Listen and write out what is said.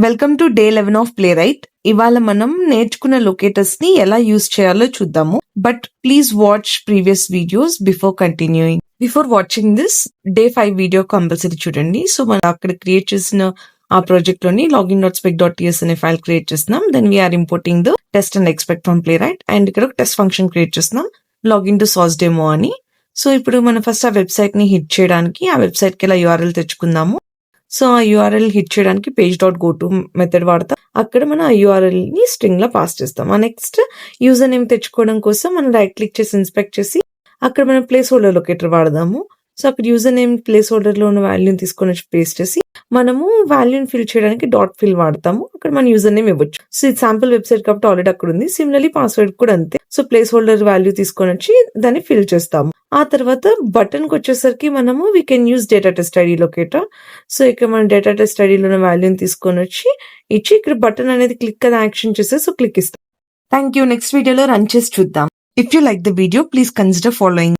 Welcome to day 11 of Playwright. ఇవాళ మనం నేర్చుకున్న లొకేటర్స్ ని ఎలా యూజ్ చేయాలో చూద్దాము. But please watch previous videos before continuing. Before watching this day 5 video compulsory చూడండి. సో మనం అక్కడ క్రియేట్ చేసిన ఆ ప్రాజెక్ట్ లోని login.spec.ts అనే ఫైల్ క్రియేట్ చేస్తున్నాం. Then we are importing the test and expect from Playwright. And ఇక్కడ ఒక టెస్ట్ ఫంక్షన్ క్రియేట్ చేస్తున్నాం, లాగిన్ టు సాస్ డెమో అని. సో ఇప్పుడు మనం ఫస్ట్ ఆ వెబ్సైట్ ని హిట్ చేయడానికి ఆ వెబ్సైట్ కి ఇలా URL తెచ్చుకుందాము. సో ఆ యూఆర్ఎల్ హిట్ చేయడానికి page.goto మెథడ్ వాడతాం. అక్కడ మనం ఆ యూఆర్ఎల్ ని స్ట్రింగ్ లా పాస్ చేస్తాం. ఆ నెక్స్ట్ యూజర్ నేమ్ తెచ్చుకోవడం కోసం మనం రైట్ క్లిక్ చేసి ఇన్స్పెక్ట్ చేసి అక్కడ మనం ప్లేస్ హోల్డర్ లొకేటర్ వాడదాము. సో అక్కడ యూజర్ నేమ్ ప్లేస్ హోల్డర్ లో ఉన్న వాల్యూని తీసుకొని వచ్చి పేస్ట్ చేసి మనము వాల్యూని ఫిల్ చేయడానికి డాట్ ఫిల్ వాడతాము. అక్కడ మన యూజర్ నేమ్ ఇవ్వచ్చు. సో ఇది శాంపుల్ వెబ్సైట్ కాబట్టి ఆల్రెడీ అక్కడ ఉంది. సిమిలర్లీ పాస్వర్డ్ కూడా అంతే. సో ప్లేస్ హోల్డర్ వాల్యూ తీసుకొని వచ్చి దాన్ని ఫిల్ చేస్తాము. ఆ తర్వాత బటన్ కి వచ్చేసరికి మనము we can use data test ID locator. So ఇక్కడ మనం డేటా టెస్ట్ ఐడిలో ఉన్న వాల్యూని తీసుకొని వచ్చి ఇచ్చి ఇక్కడ బటన్ అనేది క్లిక్ అది యాక్షన్ చేస్తే సో క్లిక్ ఇస్తాం. Thank you. నెక్స్ట్ వీడియోలో రన్ చేసి చూద్దాం. If you like the video please consider following.